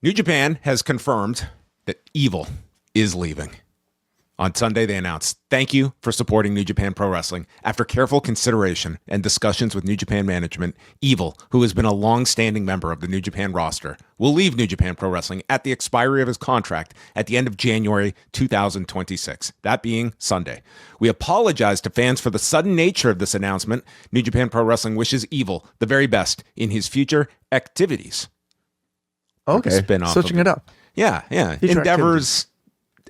New Japan has confirmed that Evil is leaving. On Sunday, they announced, "Thank you for supporting New Japan Pro Wrestling. After careful consideration and discussions with New Japan management, Evil, who has been a long-standing member of the New Japan roster, will leave New Japan Pro Wrestling at the expiry of his contract at the end of January 2026, that being Sunday. We apologize to fans for the sudden nature of this announcement. New Japan Pro Wrestling wishes Evil the very best in his future activities." Okay, switching it up. Yeah. Future Endeavors.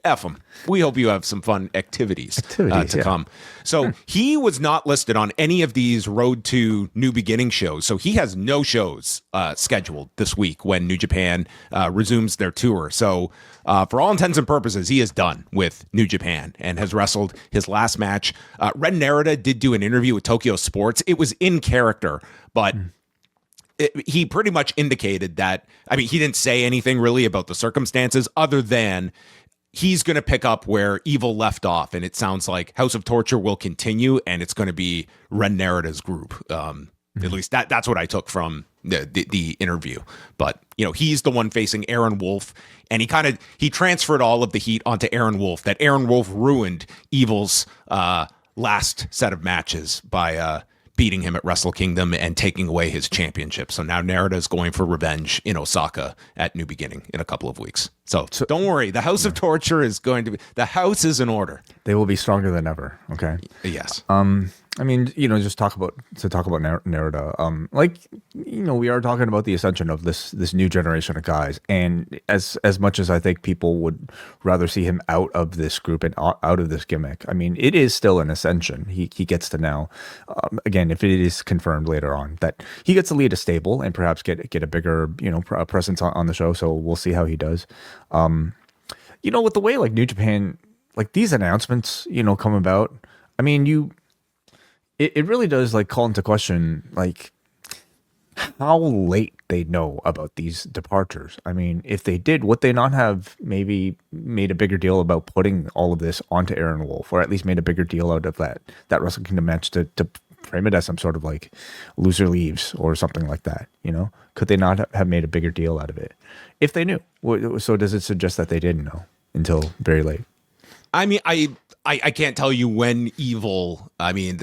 F them. We hope you have some fun activities to come. So he was not listed on any of these Road to New Beginning shows. So he has no shows scheduled this week when New Japan resumes their tour. So for all intents and purposes, he is done with New Japan and has wrestled his last match. Ren Narita did do an interview with Tokyo Sports. It was in character, but he pretty much indicated that, I mean, he didn't say anything really about the circumstances other than he's going to pick up where Evil left off, and it sounds like House of Torture will continue, and it's going to be Ren Narita's group. At least that's what I took from the interview. But he's the one facing Aaron Wolf, and he transferred all of the heat onto Aaron Wolf. That Aaron Wolf ruined Evil's last set of matches by beating him at Wrestle Kingdom and taking away his championship. So now Narita is going for revenge in Osaka at New Beginning in a couple of weeks. So don't worry. The House of Torture is going to be, the house is in order. They will be stronger than ever. Okay. Yes. I mean, just talk about Narita. We are talking about the ascension of this new generation of guys, and as much as I think people would rather see him out of this group and out of this gimmick, I mean, it is still an ascension. He gets to now, again, if it is confirmed later on that he gets to lead a stable and perhaps get a bigger presence on the show. So we'll see how he does. With the way like New Japan, like these announcements, come about. I mean, It really does like call into question like how late they know about these departures. I mean, if they did, would they not have maybe made a bigger deal about putting all of this onto Aaron Wolf, or at least made a bigger deal out of that Wrestle Kingdom match to frame it as some sort of like loser leaves or something like that? Could they not have made a bigger deal out of it if they knew? So does it suggest that they didn't know until very late? I mean, I can't tell you when Evil. I mean.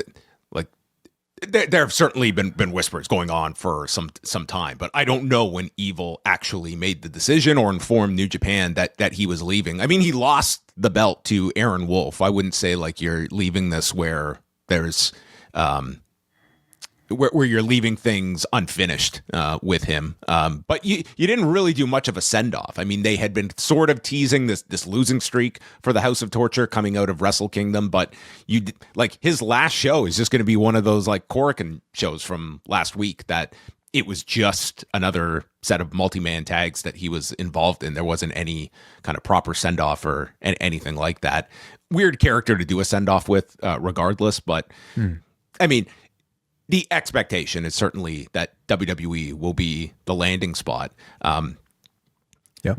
There have certainly been whispers going on for some time, but I don't know when Evil actually made the decision or informed New Japan that he was leaving. I mean, he lost the belt to Aaron Wolf. I wouldn't say like you're leaving this where there's where you're leaving things unfinished with him. But you didn't really do much of a send-off. I mean, they had been sort of teasing this losing streak for the House of Torture coming out of Wrestle Kingdom, but his last show is just going to be one of those like Korakuen shows from last week that it was just another set of multi-man tags that he was involved in. There wasn't any kind of proper send-off or anything like that. Weird character to do a send-off with regardless, but I mean, the expectation is certainly that WWE will be the landing spot. Yeah.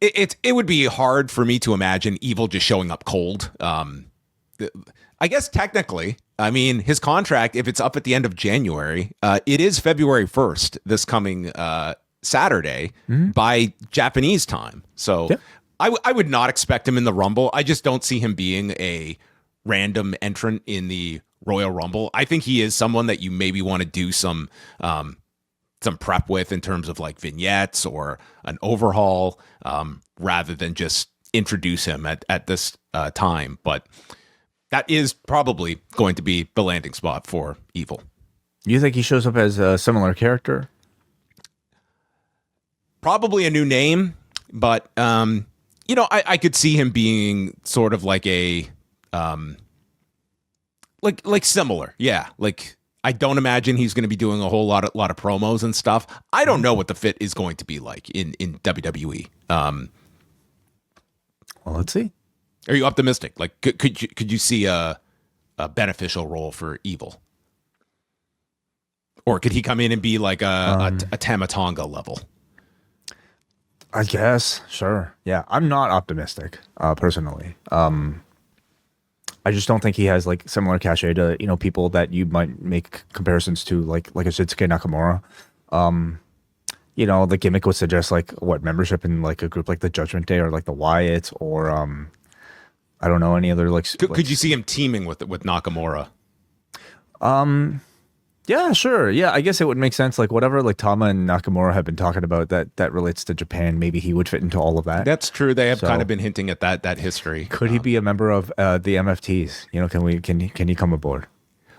It would be hard for me to imagine Evil just showing up cold. I guess technically, I mean, his contract, if it's up at the end of January, it is February 1st, this coming Saturday by Japanese time. So I would not expect him in the Rumble. I just don't see him being a random entrant in the Royal Rumble. I think he is someone that you maybe want to do some prep with in terms of like vignettes or an overhaul, rather than just introduce him at this time. But that is probably going to be the landing spot for Evil. You think he shows up as a similar character? Probably a new name, but I could see him being sort of like a like similar. Yeah. Like I don't imagine he's going to be doing a whole lot of promos and stuff. I don't know what the fit is going to be like in WWE. Well, let's see. Are you optimistic? Like could you see a beneficial role for Evil? Or could he come in and be like a Tamatonga level? I guess. Sure. Yeah. I'm not optimistic, personally. I just don't think he has like similar cachet to, people that you might make comparisons to like a Shinsuke Nakamura. you know, the gimmick would suggest like what membership in like a group like the Judgment Day or like the Wyatts or I don't know any other like. Could you see him teaming with Nakamura? Yeah, sure. Yeah, I guess it would make sense. Like whatever like Tama and Nakamura have been talking about that relates to Japan, maybe he would fit into all of that. That's true. They have kind of been hinting at that history. Could he be a member of the MFTs? You know, can he come aboard?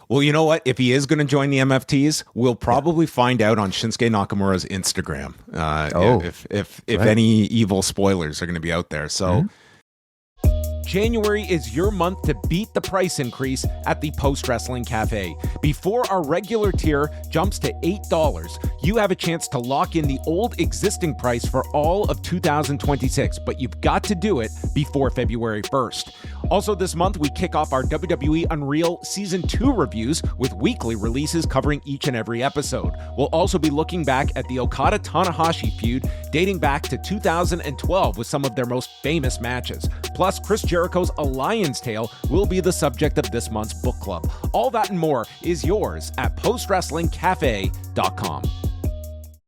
Well, you know what? If he is going to join the MFTs, we'll probably find out on Shinsuke Nakamura's Instagram. If any evil spoilers are going to be out there. So. January is your month to beat the price increase at the Post Wrestling Cafe. Before our regular tier jumps to $8, you have a chance to lock in the old existing price for all of 2026, but you've got to do it before February 1st. Also this month, we kick off our WWE Unreal Season 2 reviews with weekly releases covering each and every episode. We'll also be looking back at the Okada-Tanahashi feud dating back to 2012 with some of their most famous matches. Plus, Chris Jericho's A Lion's Tale will be the subject of this month's book club. All that and more is yours at postwrestlingcafe.com.